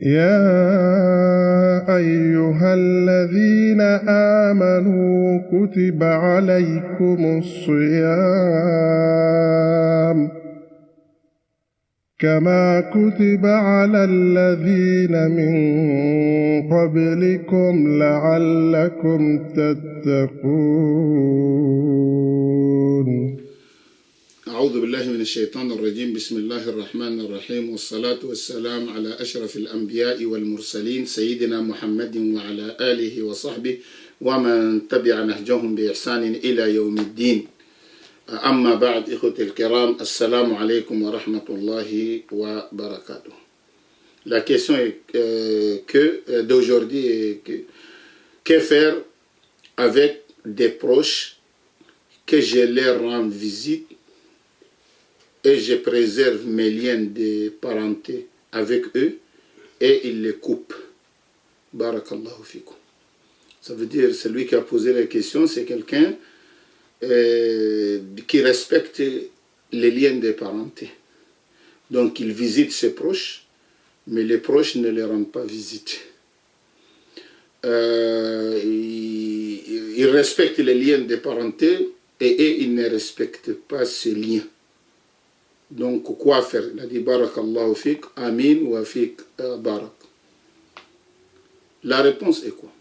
يا أيها الذين آمنوا كتب عليكم الصيام كما كتب على الذين من قبلكم لعلكم تتقون. أعوذ بالله من الشيطان الرجيم. بسم الله الرحمن الرحيم، والصلاة والسلام على أشرف الأنبياء والمرسلين سيدنا محمد وعلى آله وصحبه ومن تبع نهجهم بإحسان إلى يوم الدين. أما بعد، إخوتي الكرام، السلام عليكم ورحمة الله وبركاته. La question d'aujourd'hui est que faire avec des proches que je leur rends visite et je préserve mes liens de parenté avec eux et ils les coupent. Barakallahu fikum. Ça veut dire, celui qui a posé la question, c'est quelqu'un qui respecte les liens de parenté. Donc il visite ses proches, mais les proches ne les rendent pas visite. Il respecte les liens de parenté et il ne respecte pas ces liens. Donc quoi faire? Il a dit Barakallahu fik, Amin wa fik Barak. La réponse est quoi?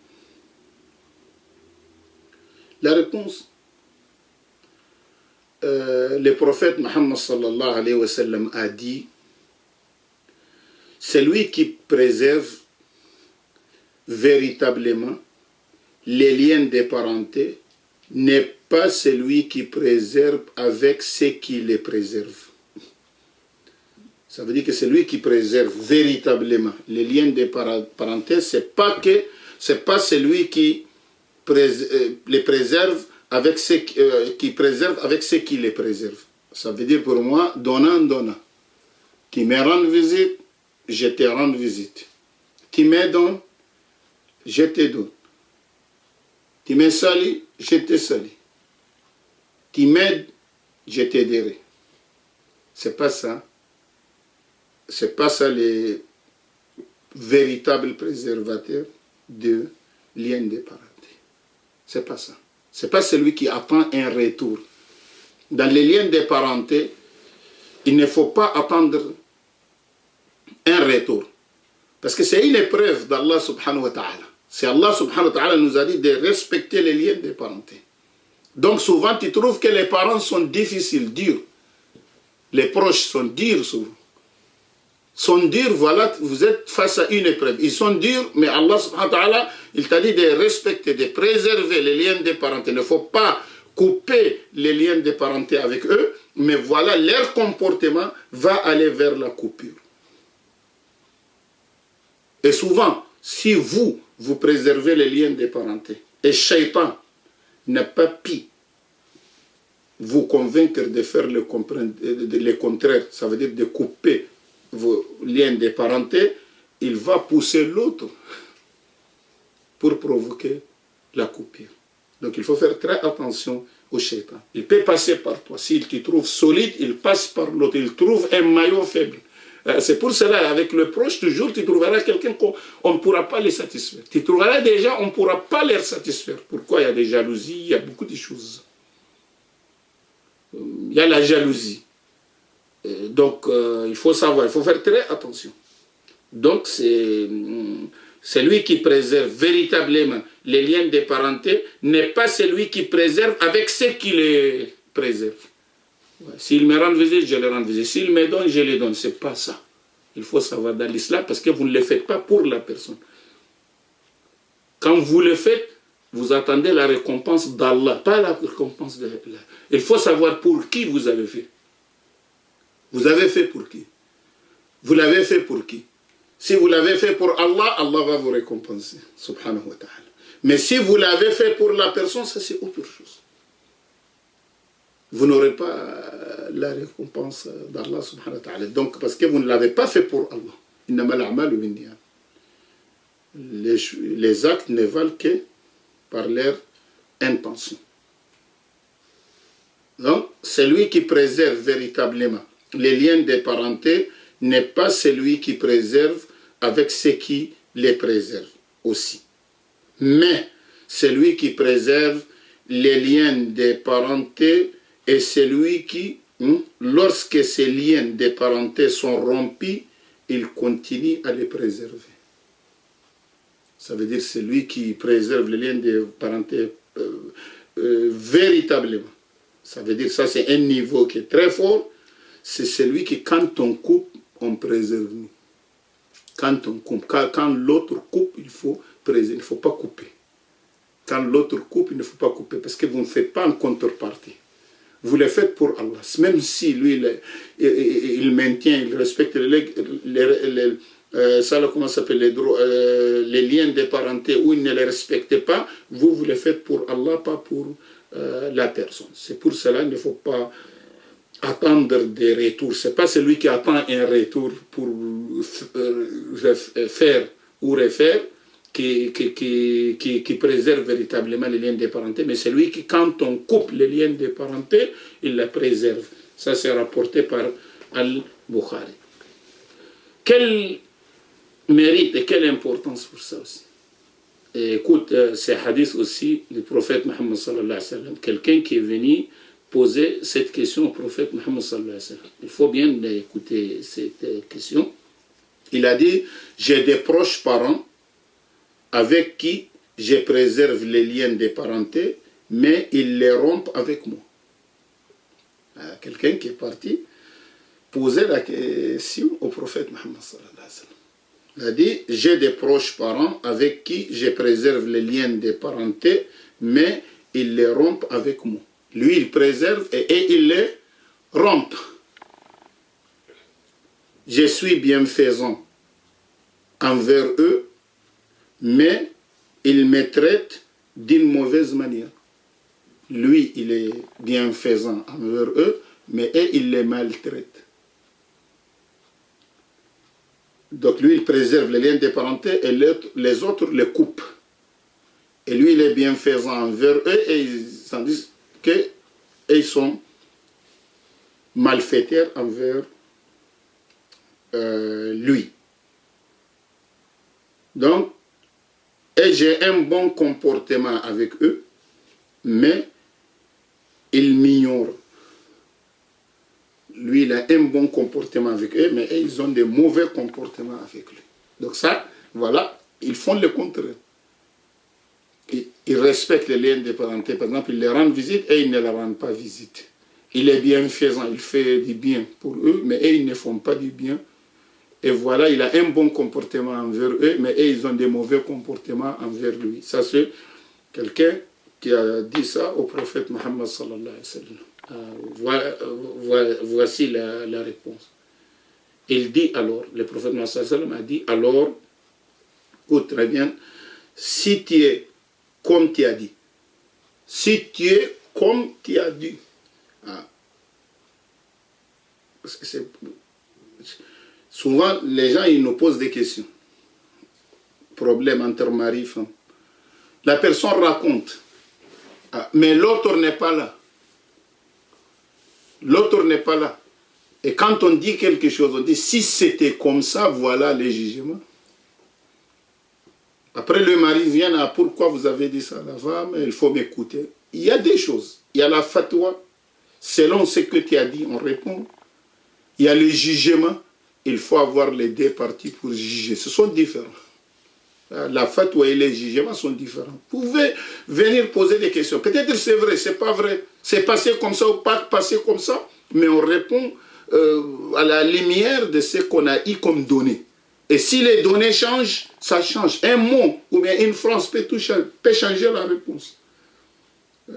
La réponse, le prophète Muhammad sallallahu alayhi wa sallam a dit: celui qui préserve véritablement les liens de parenté n'est pas celui qui préserve avec ceux qui les préservent. Ça veut dire que celui qui préserve véritablement les liens de parenté, c'est pas celui qui les préserve avec ceux qui préserve avec ceux qui les préservent. Ça veut dire pour moi, donnant. Tu me rends visite, je te rends visite. Tu me donnes, je te donne. Tu me salis, je te salis. Tu m'aides, je t'aiderai. C'est pas ça. C'est pas ça les véritables préservateurs de liens de parenté. C'est pas ça. C'est pas celui qui attend un retour. Dans les liens de parenté, il ne faut pas attendre un retour. Parce que c'est une épreuve d'Allah subhanahu wa ta'ala. C'est Allah subhanahu wa ta'ala nous a dit de respecter les liens de parenté. Donc souvent tu trouves que les parents sont difficiles, durs. Les proches sont durs souvent. Sont durs, voilà, vous êtes face à une épreuve. Ils sont durs, mais Allah subhanahu wa ta'ala, il t'a dit de respecter, de préserver les liens de parenté. Il ne faut pas couper les liens de parenté avec eux, mais voilà, leur comportement va aller vers la coupure. Et souvent, si vous préservez les liens de parenté, et Shaitan n'a pas pu vous convaincre de faire le contraire, ça veut dire de couper vos liens de parenté, il va pousser l'autre pour provoquer la coupure. Donc il faut faire très attention au shaitan. Il peut passer par toi. S'il te trouve solide, il passe par l'autre. Il trouve un maillon faible. C'est pour cela, avec le proche, toujours, tu trouveras quelqu'un qu'on ne pourra pas les satisfaire. Tu trouveras des gens, on ne pourra pas les satisfaire. Pourquoi? Il y a des jalousies, il y a beaucoup de choses. Il y a la jalousie. Donc, il faut savoir, il faut faire très attention. Donc, c'est celui qui préserve véritablement les liens de parenté n'est pas celui qui préserve avec ceux qui les préservent. Ouais. S'il me rend visite, je le rends visite. S'il me donne, je le donne. Ce n'est pas ça. Il faut savoir dans l'islam parce que vous ne le faites pas pour la personne. Quand vous le faites, vous attendez la récompense d'Allah, pas la récompense d'Allah. Il faut savoir pour qui vous avez fait. Vous avez fait pour qui? Vous l'avez fait pour qui? Si vous l'avez fait pour Allah, Allah va vous récompenser, subhanahu wa ta'ala. Mais si vous l'avez fait pour la personne, ça c'est autre chose. Vous n'aurez pas la récompense d'Allah, subhanahu wa ta'ala. Donc, parce que vous ne l'avez pas fait pour Allah. Les actes ne valent que par leur intention. Donc, celui qui préserve véritablement les liens de parenté n'est pas celui qui préserve avec ce qui les préserve aussi. Mais celui qui préserve les liens de parenté est celui qui, lorsque ces liens de parenté sont rompus, il continue à les préserver. Ça veut dire celui qui préserve les liens de parenté véritablement. Ça veut dire ça, c'est un niveau qui est très fort. C'est celui qui, quand on coupe, on préserve nous. Quand on coupe, quand l'autre coupe, il faut préserver, il ne faut pas couper. Quand l'autre coupe, il ne faut pas couper, parce que vous ne faites pas en contrepartie. Vous le faites pour Allah. Même si lui, il maintient, il respecte comment s'appelle, les liens de parenté, où il ne les respecte pas, vous le faites pour Allah, pas pour la personne. C'est pour cela qu'il ne faut pas attendre des retours. Ce n'est pas celui qui attend un retour pour faire ou refaire qui préserve véritablement les liens de parenté, mais c'est lui qui, quand on coupe les liens de parenté, il la préserve. Ça, c'est rapporté par Al-Bukhari. Quel mérite et quelle importance pour ça aussi. Et écoute, ces hadiths aussi du prophète Mohammed sallallahu alayhi wa sallam. Quelqu'un qui est venu poser cette question au prophète Mohammed sallallahu alayhi wa sallam. Il faut bien écouter cette question. Il a dit, j'ai des proches parents avec qui je préserve les liens de parenté, mais ils les rompent avec moi. Quelqu'un qui est parti poser la question au prophète Mohammed sallallahu alayhi wa sallam. Il a dit, j'ai des proches parents avec qui je préserve les liens de parenté, mais ils les rompent avec moi. Lui, il préserve et il les rompt. Je suis bienfaisant envers eux, mais ils me traitent d'une mauvaise manière. Lui, il est bienfaisant envers eux, mais eux, il les maltraite. Donc lui, il préserve les liens de parenté et les autres les coupent. Et lui, il est bienfaisant envers eux et ils s'en disent qu'ils sont malfaiteurs envers lui. Donc, et j'ai un bon comportement avec eux, mais ils m'ignorent. Lui, il a un bon comportement avec eux, mais ils ont des mauvais comportements avec lui. Donc ça, voilà, ils font le contraire. Ils respectent les liens de parenté. Par exemple, ils les rendent visite et ils ne leur rendent pas visite. Il est bienfaisant, il fait du bien pour eux, mais eux, ils ne font pas du bien. Et voilà, il a un bon comportement envers eux, mais eux, ils ont des mauvais comportements envers lui. Ça, c'est quelqu'un qui a dit ça au prophète Mohammed sallallahu alayhi wa sallam. Voici la réponse. Il dit alors, le prophète Mohammed sallallahu alayhi wa sallam a dit alors, écoute très bien, si tu es comme tu as dit, si tu es comme tu as dit, parce que c'est souvent les gens ils nous posent des questions, problème entre mari et femme. La personne raconte, mais l'autre n'est pas là. L'autre n'est pas là. Et quand on dit quelque chose, on dit si c'était comme ça, voilà les jugements. Après le mari vient à pourquoi vous avez dit ça à la femme, il faut m'écouter. Il y a des choses. Il y a la fatwa, selon ce que tu as dit, on répond. Il y a le jugement, il faut avoir les deux parties pour juger. Ce sont différents. La fatwa et les jugements sont différents. Vous pouvez venir poser des questions. Peut-être c'est vrai, c'est pas vrai. C'est passé comme ça ou pas passé comme ça, mais on répond à la lumière de ce qu'on a eu comme données. Et si les données changent, ça change. Un mot ou bien une phrase peut changer la réponse.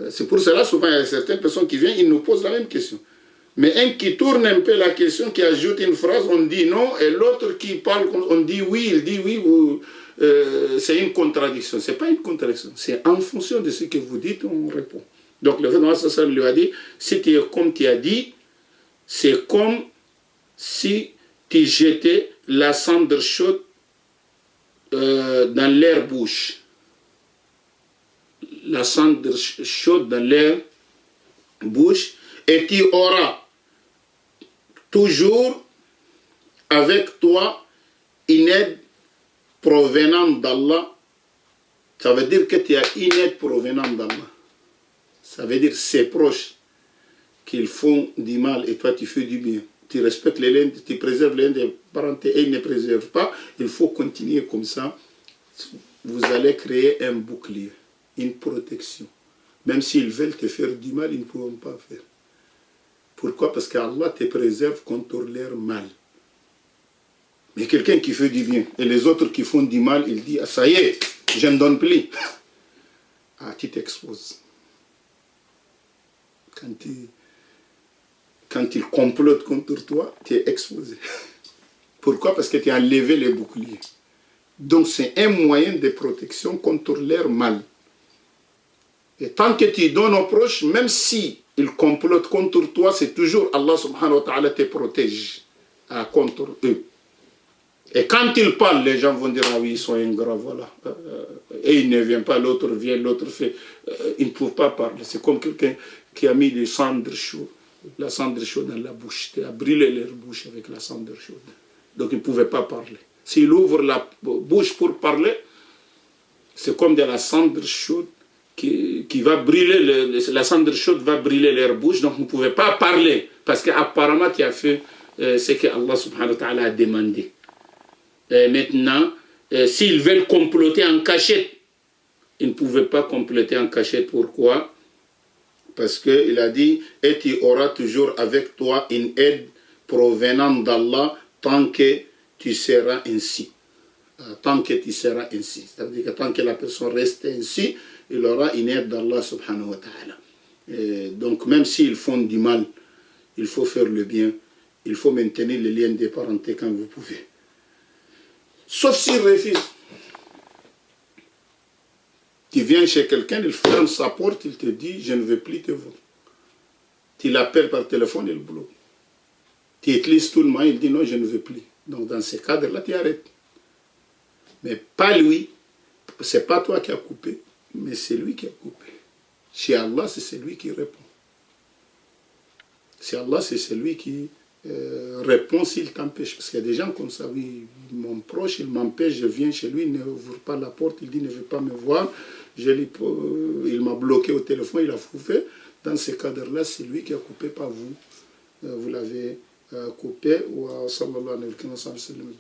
C'est pour cela, souvent, il y a certaines personnes qui viennent, ils nous posent la même question. Mais un qui tourne un peu la question, qui ajoute une phrase, on dit non, et l'autre qui parle, on dit oui, il dit oui, c'est une contradiction. Ce n'est pas une contradiction, c'est en fonction de ce que vous dites, on répond. Donc le prophète lui a dit, si tu es comme tu as dit, c'est comme si tu jetais la cendre chaude dans l'air bouche. La cendre chaude dans l'air bouche, et tu auras toujours avec toi une aide provenant d'Allah, ça veut dire que tu as une aide provenant d'Allah. Ça veut dire ses proches qu'ils font du mal et toi tu fais du bien. Tu respectes les liens, tu préserves les liens de parenté et ils ne préservent pas. Il faut continuer comme ça. Vous allez créer un bouclier, une protection. Même s'ils veulent te faire du mal, ils ne pourront pas faire. Pourquoi? Parce qu'Allah te préserve contre leur mal. Mais quelqu'un qui fait du bien et les autres qui font du mal, il dit, ah, ça y est, je ne donne plus. Ah, tu t'exposes. Quand il complote contre toi, tu es exposé. Pourquoi? Parce que tu as enlevé les boucliers. Donc c'est un moyen de protection contre leur mal. Et tant que tu donnes aux proches, même si ils complotent contre toi, c'est toujours Allah subhanahu wa ta'ala te protège contre eux. Et quand ils parlent, les gens vont dire, ah oui, ils sont ingrats, voilà. Et il ne vient pas, l'autre vient, l'autre fait. Ils ne peuvent pas parler. C'est comme quelqu'un qui a mis des cendres chaudes, la cendre chaude dans la bouche. Tu as brûlé leur bouche avec la cendre chaude. Donc ils ne pouvaient pas parler. S'il ouvre la bouche pour parler, c'est comme de la cendre chaude qui va brûler, la cendre chaude va brûler leur bouche, donc ils ne pouvaient pas parler. Parce qu'apparemment, tu as fait ce que Allah subhanahu wa ta'ala a demandé. Maintenant, s'ils veulent comploter en cachette, ils ne pouvaient pas comploter en cachette. Pourquoi? Parce qu'il a dit, et tu auras toujours avec toi une aide provenant d'Allah tant que tu seras ainsi. Tant que tu seras ainsi. C'est-à-dire que tant que la personne reste ainsi, il aura une aide d'Allah subhanahu wa ta'ala. Donc même s'ils font du mal, il faut faire le bien. Il faut maintenir les liens de parenté quand vous pouvez. Sauf s'il refuse. Tu viens chez quelqu'un, il ferme sa porte, il te dit, je ne veux plus te voir. Tu l'appelles par téléphone, il bloque. Tu utilises tout le monde, il dit, non, je ne veux plus. Donc dans ce cadre-là, tu arrêtes. Mais pas lui. Ce n'est pas toi qui as coupé, mais c'est lui qui a coupé. Chez Allah, c'est celui qui répond. Chez Allah, c'est celui qui répond s'il t'empêche. Parce qu'il y a des gens comme ça, oui, mon proche, il m'empêche, je viens chez lui, il n'ouvre pas la porte, il dit, ne veut pas me voir, il m'a bloqué au téléphone, il a fouffé. Dans ce cadre-là, c'est lui qui a coupé, pas vous. Vous l'avez coupé. Wa sallallahu alayhi wa sallam.